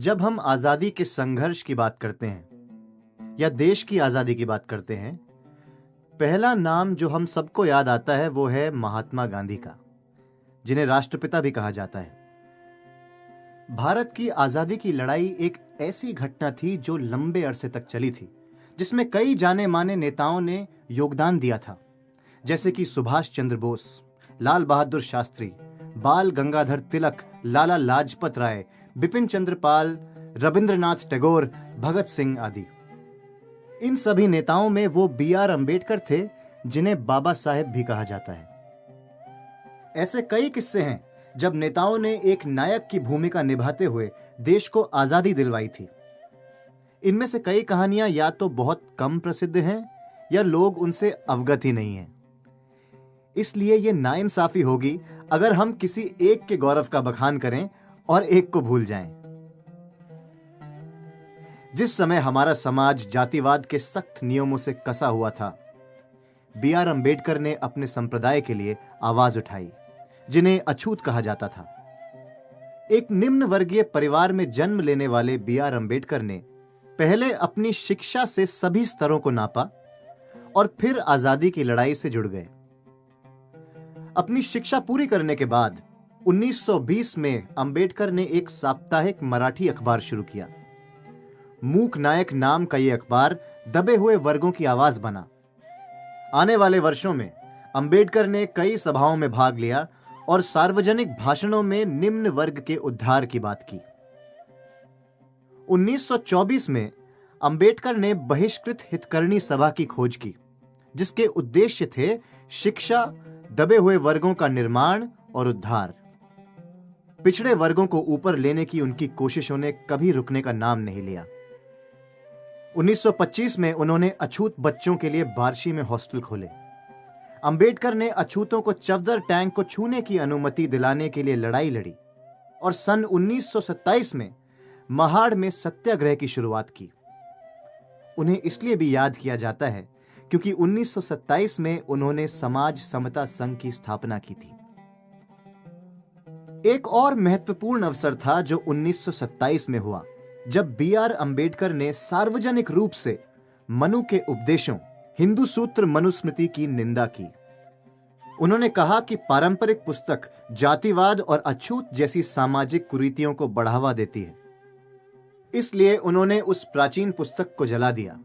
जब हम आजादी के संघर्ष की बात करते हैं या देश की आजादी की बात करते हैं, पहला नाम जो हम सबको याद आता है वो है महात्मा गांधी का, जिन्हें राष्ट्रपिता भी कहा जाता है। भारत की आजादी की लड़ाई एक ऐसी घटना थी जो लंबे अरसे तक चली थी, जिसमें कई जाने माने नेताओं ने योगदान दिया था, जैसे कि सुभाष चंद्र बोस, लाल बहादुर शास्त्री, बाल गंगाधर तिलक, लाला लाजपत राय, बिपिन चंद्र पाल, रविंद्रनाथ टैगोर, भगत सिंह आदि। इन सभी नेताओं में वो B.R. अम्बेडकर थे, जिन्हें बाबा साहेब भी कहा जाता है। ऐसे कई किस्से हैं जब नेताओं ने एक नायक की भूमिका निभाते हुए देश को आजादी दिलवाई थी। इनमें से कई कहानियां या तो बहुत कम प्रसिद्ध हैं या लोग उनसे अवगत ही नहीं हैं। इसलिए यह नाइंसाफी होगी अगर हम किसी एक के गौरव का बखान करें और एक को भूल जाएं। जिस समय हमारा समाज जातिवाद के सख्त नियमों से कसा हुआ था, B.R. अम्बेडकर ने अपने संप्रदाय के लिए आवाज उठाई, जिन्हें अछूत कहा जाता था। एक निम्न वर्गीय परिवार में जन्म लेने वाले B.R. अम्बेडकर ने पहले अपनी शिक्षा से सभी स्तरों को नापा और फिर आजादी की लड़ाई से जुड़ गए। अपनी शिक्षा पूरी करने के बाद 1920 में अम्बेडकर ने एक साप्ताहिक मराठी अखबार शुरू किया। मूक नायक नाम का यह अखबार दबे हुए वर्गों की आवाज बना। आने वाले वर्षों में अम्बेडकर ने कई सभाओं में भाग लिया और सार्वजनिक भाषणों में निम्न वर्ग के उद्धार की बात की। 1924 में अम्बेडकर ने बहिष्कृत हितकरणी सभा की खोज की, जिसके उद्देश्य थे शिक्षा, दबे हुए वर्गों का निर्माण और उद्धार। पिछड़े वर्गों को ऊपर लेने की उनकी कोशिशों ने कभी रुकने का नाम नहीं लिया। 1925 में उन्होंने अछूत बच्चों के लिए बार्शी में हॉस्टल खोले। अम्बेडकर ने अछूतों को चफदर टैंक को छूने की अनुमति दिलाने के लिए लड़ाई लड़ी और सन 1927 में महाड़ में सत्याग्रह की शुरुआत की। उन्हें इसलिए भी याद किया जाता है क्योंकि 1927 में उन्होंने समाज समता संघ की स्थापना की थी। एक और महत्वपूर्ण अवसर था जो 1927 में हुआ, जब B.R. अम्बेडकर ने सार्वजनिक रूप से मनु के उपदेशों, हिंदू सूत्र मनुस्मृति की निंदा की। उन्होंने कहा कि पारंपरिक पुस्तक जातिवाद और अछूत जैसी सामाजिक कुरीतियों को बढ़ावा देती है। इसलिए उन्होंने उस प्राचीन पुस्तक को जला दिया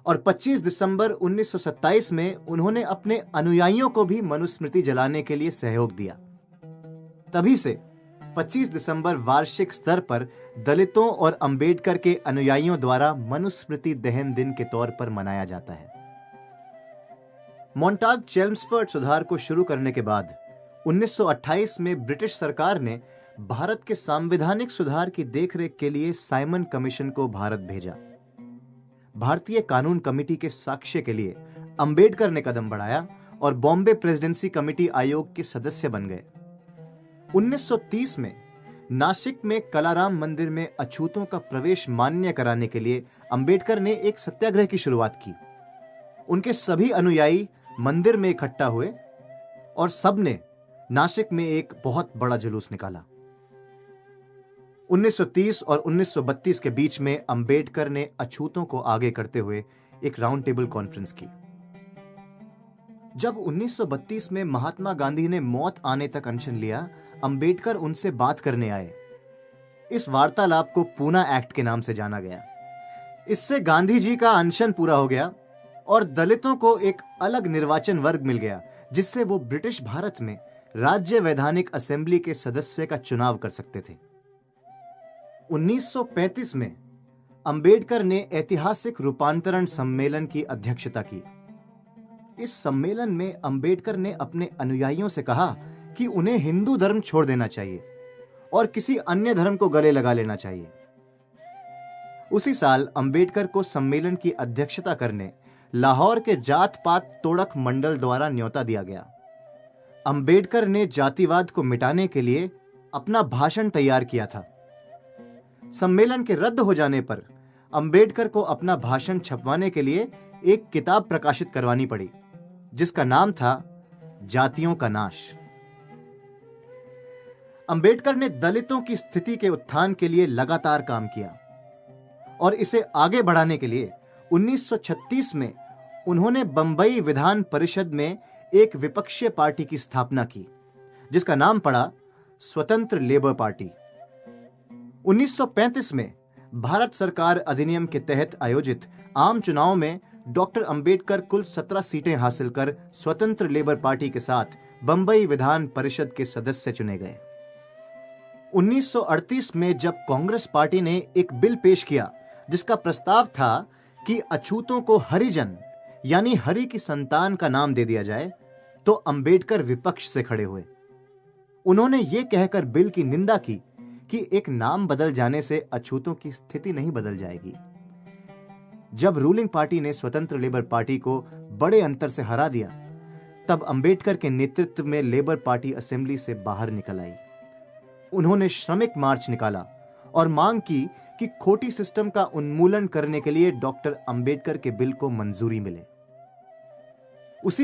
और 25 दिसंबर 1927 में उन्होंने अपने अनुयायियों को भी मनुस्मृति जलाने के लिए सहयोग दिया। तभी से 25 दिसंबर वार्षिक स्तर पर दलितों और अम्बेडकर के अनुयायियों द्वारा मनुस्मृति दहन दिन के तौर पर मनाया जाता है। मोंटाग चेल्मस्फोर्ड सुधार को शुरू करने के बाद 1928 में ब्रिटिश सरकार ने भारत के सांविधानिक सुधार की देखरेख के लिए साइमन कमीशन को भारत भेजा। भारतीय कानून कमेटी के साक्ष्य के लिए अम्बेडकर ने कदम बढ़ाया और बॉम्बे प्रेसिडेंसी कमेटी आयोग के सदस्य बन गए। 1930 में नासिक में कलाराम मंदिर में अछूतों का प्रवेश मान्य कराने के लिए अम्बेडकर ने एक सत्याग्रह की शुरुआत की। उनके सभी अनुयायी मंदिर में इकट्ठा हुए और सबने नासिक में एक बहुत बड़ा जुलूस निकाला। 1930 और 1932 के बीच में अम्बेडकर ने अछूतों को आगे करते हुए एक राउंड टेबल कॉन्फ्रेंस की। जब 1932 में महात्मा गांधी ने मौत आने तक अनशन लिया, अम्बेडकर उनसे बात करने आए। इस वार्तालाप को पूना एक्ट के नाम से जाना गया। इससे गांधी जी का अनशन पूरा हो गया और दलितों को एक अलग निर्वाचन वर्ग मिल गया, जिससे वो ब्रिटिश भारत में राज्य वैधानिक असेंबली के सदस्य का चुनाव कर सकते थे। 1935 में अम्बेडकर ने ऐतिहासिक रूपांतरण सम्मेलन की अध्यक्षता की। इस सम्मेलन में अम्बेडकर ने अपने अनुयायियों से कहा कि उन्हें हिंदू धर्म छोड़ देना चाहिए और किसी अन्य धर्म को गले लगा लेना चाहिए। उसी साल अम्बेडकर को सम्मेलन की अध्यक्षता करने लाहौर के जात पात तोड़क मंडल द्वारा न्योता दिया गया। अम्बेडकर ने जातिवाद को मिटाने के लिए अपना भाषण तैयार किया था। सम्मेलन के रद्द हो जाने पर अम्बेडकर को अपना भाषण छपवाने के लिए एक किताब प्रकाशित करवानी पड़ी, जिसका नाम था जातियों का नाश। अंबेडकर ने दलितों की स्थिति के उत्थान के लिए लगातार काम किया और इसे आगे बढ़ाने के लिए 1936 में उन्होंने बंबई विधान परिषद में एक विपक्षीय पार्टी की स्थापना की, जिसका नाम पड़ा स्वतंत्र लेबर पार्टी। 1935 में भारत सरकार अधिनियम के तहत आयोजित आम चुनाव में डॉक्टर अंबेडकर कुल 17 सीटें हासिल कर स्वतंत्र लेबर पार्टी के साथ बंबई विधान परिषद के सदस्य चुने गए। 1938 में जब कांग्रेस पार्टी ने एक बिल पेश किया जिसका प्रस्ताव था कि अछूतों को हरिजन यानी हरि की संतान का नाम दे दिया जाए, तो अंबेडकर विपक्ष से खड़े हुए। उन्होंने ये कहकर बिल की निंदा की कि एक नाम बदल जाने से अछूतों की स्थिति नहीं बदल जाएगी। जब रूलिंग पार्टी ने स्वतंत्र लेबर पार्टी को बड़े अंतर से हरा दिया, तब अंबेडकर के नेतृत्व में लेबर पार्टी असेंबली से बाहर निकल आई। उन्होंने श्रमिक मार्च निकाला और मांग की कि खोटी सिस्टम का उन्मूलन करने के लिए डॉक्टर अंबेडकर के बिल को मंजूरी मिले।